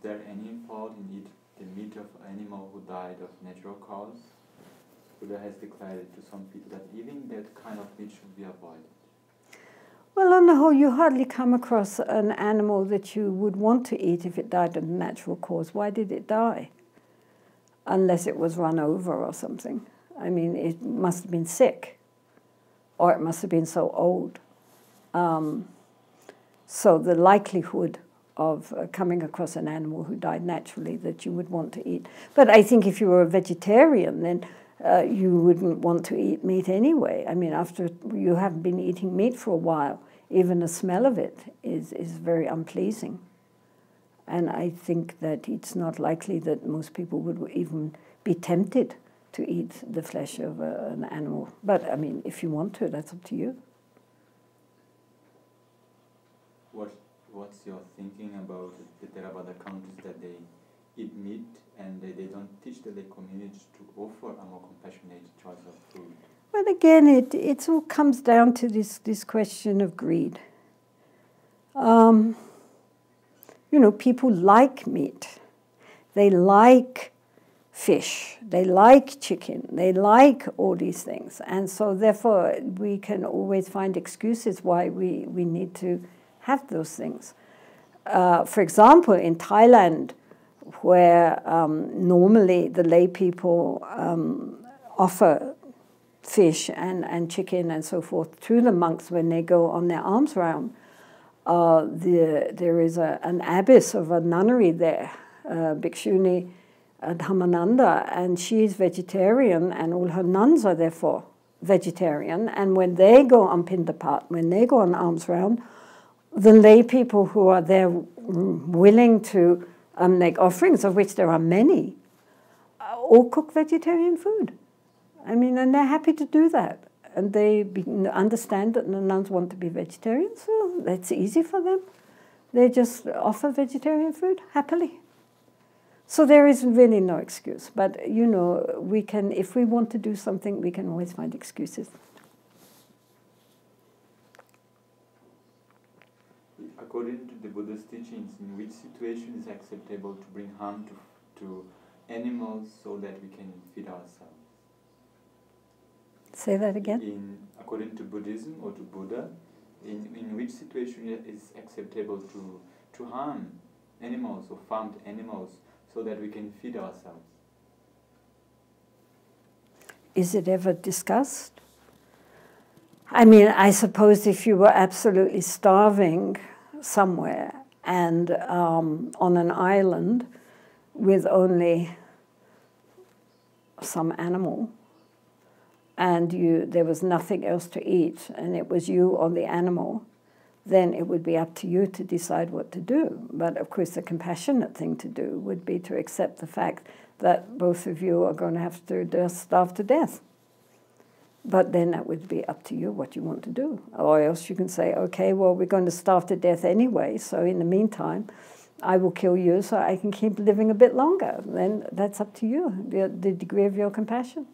there any fault in the meat of animal who died of natural cause? Buddha has declared to some people that eating that kind of meat should be avoided. Well, on the whole, you hardly come across an animal that you would want to eat if it died of natural cause. Why did it die? Unless it was run over or something. I mean, it must have been sick, or it must have been so old. So the likelihood of coming across an animal who died naturally that you would want to eat. But I think if you were a vegetarian, then you wouldn't want to eat meat anyway. I mean, after you haven't been eating meat for a while, even the smell of it is very unpleasing. And I think that it's not likely that most people would even be tempted to eat the flesh of an animal. But, I mean, if you want to, that's up to you. What's your thinking about the Theravada countries that they eat meat and they don't teach the lay community to offer a more compassionate choice of food? But again, it all comes down to this question of greed. You know, people like meat. They like fish. They like chicken. They like all these things. And so therefore, we can always find excuses why we need to have those things. For example, in Thailand, where normally the lay people offer fish and chicken and so forth to the monks when they go on their alms round, there is an abbess of a nunnery there, Bhikshuni Dhammananda, and she's vegetarian, and all her nuns are therefore vegetarian. And when they go on Pindapat, when they go on alms round, the lay people who are there willing to make offerings, of which there are many, all cook vegetarian food. I mean, and they're happy to do that. And they understand that the nuns want to be vegetarian, so that's easy for them. They just offer vegetarian food happily. So there is really no excuse. But, you know, we can, if we want to do something, we can always find excuses. According to the Buddha's teachings, in which situation is acceptable to bring harm to animals so that we can feed ourselves? Say that again? According to Buddhism or to Buddha, in which situation is acceptable to harm animals or farmed animals so that we can feed ourselves? Is it ever discussed? I mean, I suppose if you were absolutely starving somewhere and on an island with only some animal, and there was nothing else to eat, and it was you or the animal, then it would be up to you to decide what to do. But of course, the compassionate thing to do would be to accept the fact that both of you are going to have to starve to death. But then that would be up to you what you want to do. Or else you can say, okay, well, we're going to starve to death anyway, so in the meantime, I will kill you so I can keep living a bit longer. Then that's up to you, the degree of your compassion.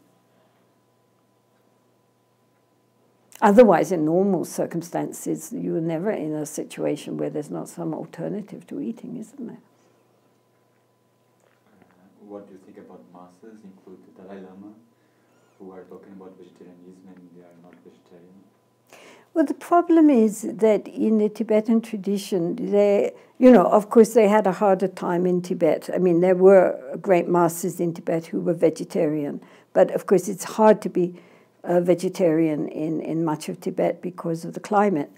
Otherwise, in normal circumstances, you're never in a situation where there's not some alternative to eating, isn't there? What do you think about masters, include the Dalai Lama, who are talking about vegetarianism and they are not vegetarian? Well, the problem is that in the Tibetan tradition, of course, they had a harder time in Tibet. I mean, there were great masters in Tibet who were vegetarian, but of course, it's hard to be a vegetarian in much of Tibet because of the climate.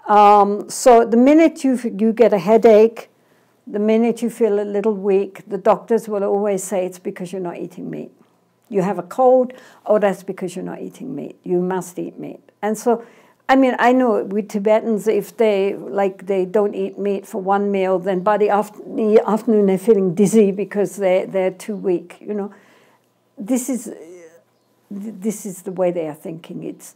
So the minute you get a headache, the minute you feel a little weak, the doctors will always say it's because you're not eating meat. You have a cold, oh, that's because you're not eating meat. You must eat meat. And so, I mean, I know with Tibetans, if they don't eat meat for one meal, then by the afternoon they're feeling dizzy because they're too weak. You know, this is the way they are thinking. It's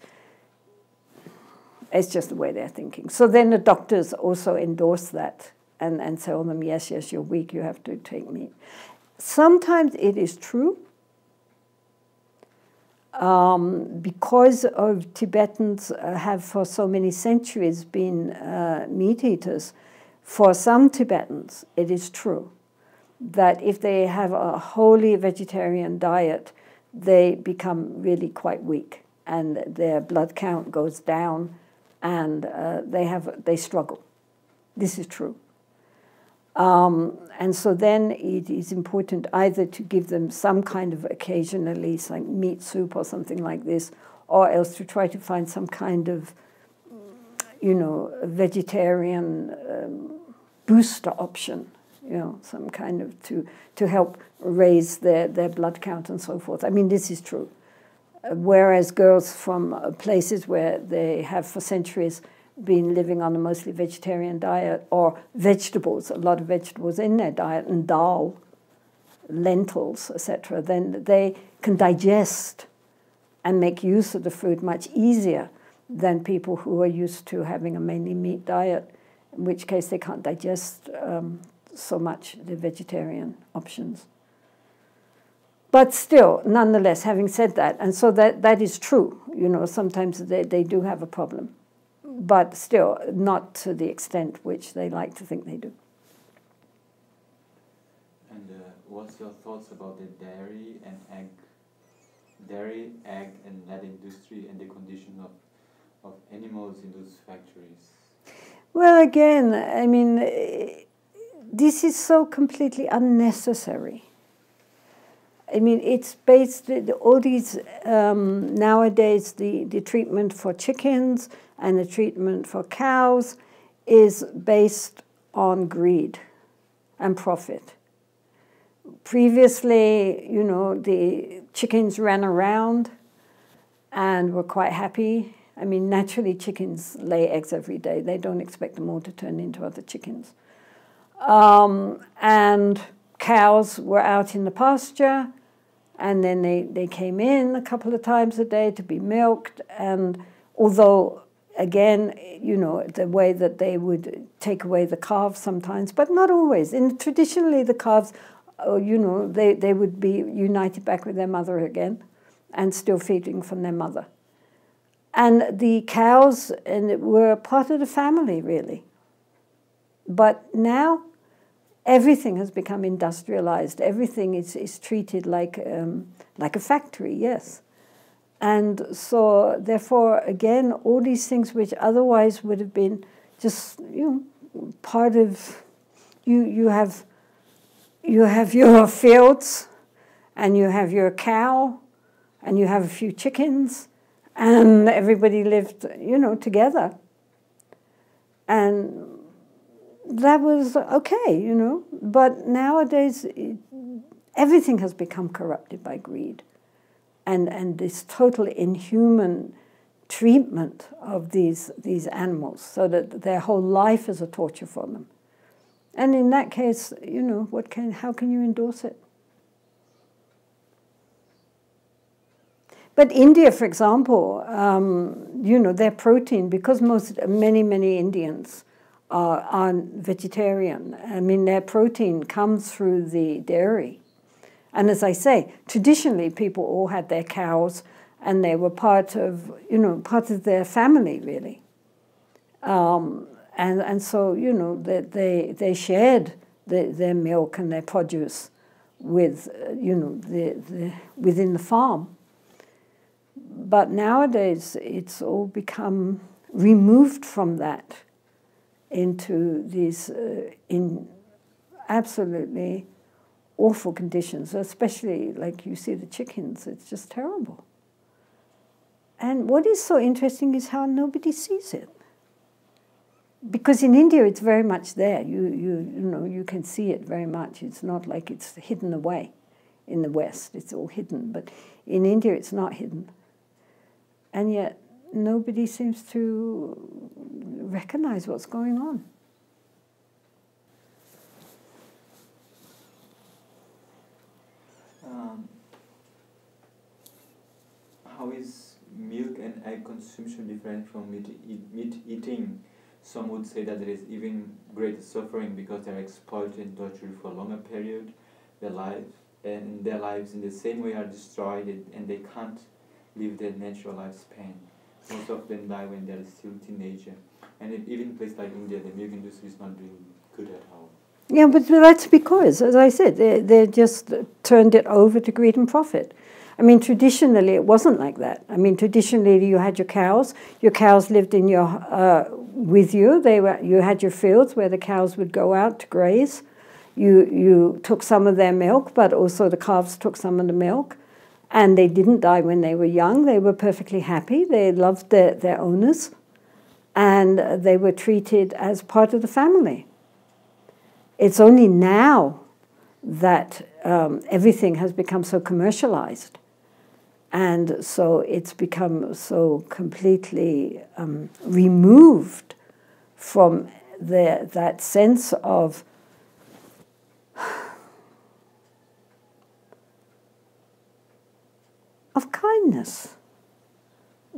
just the way they're thinking. So then the doctors also endorse that and tell them, yes, you're weak, you have to take meat. Sometimes it is true. Because Tibetans have for so many centuries been meat eaters, for some Tibetans, it is true that if they have a wholly vegetarian diet, they become really quite weak, and their blood count goes down, and they struggle. This is true. And so then it is important either to give them some kind of occasionally like meat soup or something like this, or else to try to find some kind of, vegetarian booster option, some kind of to help raise their blood count and so forth. I mean, this is true. Whereas girls from places where they have for centuries been living on a mostly vegetarian diet, or vegetables, a lot of vegetables in their diet, and dal, lentils, etc., then they can digest and make use of the food much easier than people who are used to having a mainly meat diet, in which case they can't digest so much the vegetarian options. But still, nonetheless, having said that, and so that is true, sometimes they do have a problem. But still, not to the extent which they like to think they do. And what's your thoughts about the dairy, egg, and lead industry and the condition of animals in those factories? Well, again, I mean, this is so completely unnecessary. I mean, it's based, all these, nowadays, the treatment for chickens and the treatment for cows is based on greed and profit. Previously, the chickens ran around and were quite happy. I mean, naturally, chickens lay eggs every day. They don't expect them all to turn into other chickens. And cows were out in the pasture, and then they came in a couple of times a day to be milked. And although, again, the way that they would take away the calves sometimes, but not always. Traditionally, the calves, they would be united back with their mother again and still feeding from their mother. And the cows were part of the family, really. But now, everything has become industrialized. Everything is treated like a factory, yes. And so, therefore, again, all these things which otherwise would have been just, part of, you have your fields, and you have your cow, and you have a few chickens, and everybody lived, together. And that was okay, But nowadays, everything has become corrupted by greed. And this total inhuman treatment of these animals, so that their whole life is a torture for them. And in that case, how can you endorse it? But India, for example, their protein, because many Indians are vegetarian. I mean, their protein comes through the dairy. And as I say, traditionally people all had their cows, and they were part of their family, really. And so, they shared their milk and their produce with, within the farm. But nowadays, it's all become removed from that into these absolutely awful conditions, especially like you see the chickens. It's just terrible. And what is so interesting is how nobody sees it. Because in India, it's very much there. You can see it very much. It's not like it's hidden away in the West. It's all hidden. But in India, it's not hidden. And yet, nobody seems to recognize what's going on. How is milk and egg consumption different from meat eating? Some would say that there is even greater suffering because they are exploited and tortured for a longer period. Their lives in the same way are destroyed, and they can't live their natural lifespan. Most of them die when they are still teenager. And even in places like India, the milk industry is not doing good at all. Yeah, but that's because, as I said, they just turned it over to greed and profit. I mean, traditionally, it wasn't like that. I mean, traditionally, you had your cows. Your cows lived in with you. You had your fields where the cows would go out to graze. You took some of their milk, but also the calves took some of the milk. And they didn't die when they were young. They were perfectly happy. They loved their owners. And they were treated as part of the family. It's only now that everything has become so commercialized. And so it's become so completely removed from that sense of kindness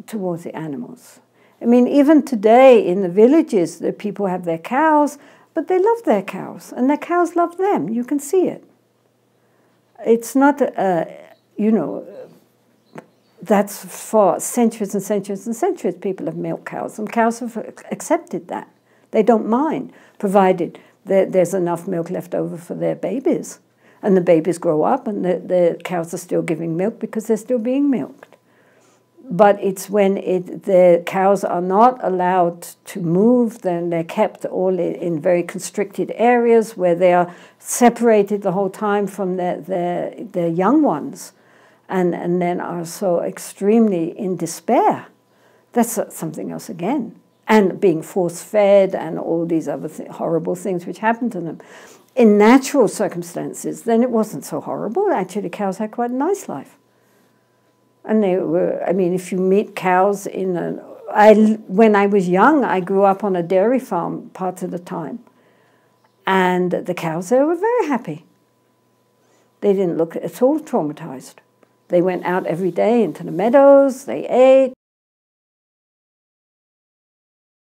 towards the animals. I mean, even today in the villages, the people have their cows, but they love their cows, and their cows love them. You can see it. It's not, you know, that's for centuries and centuries and centuries people have milked cows, and cows have accepted that. They don't mind, provided there's enough milk left over for their babies. And the babies grow up, and the cows are still giving milk because they're still being milked. But it's when the cows are not allowed to move, then they're kept all in very constricted areas where they are separated the whole time from their young ones, and then are so extremely in despair. That's something else again. And being force-fed and all these other horrible things which happen to them. In natural circumstances, then it wasn't so horrible. Actually, cows had quite a nice life. And they were, I mean, if you meet cows when I was young, I grew up on a dairy farm part of the time. And the cows there were very happy. They didn't look at all traumatized. They went out every day into the meadows, they ate,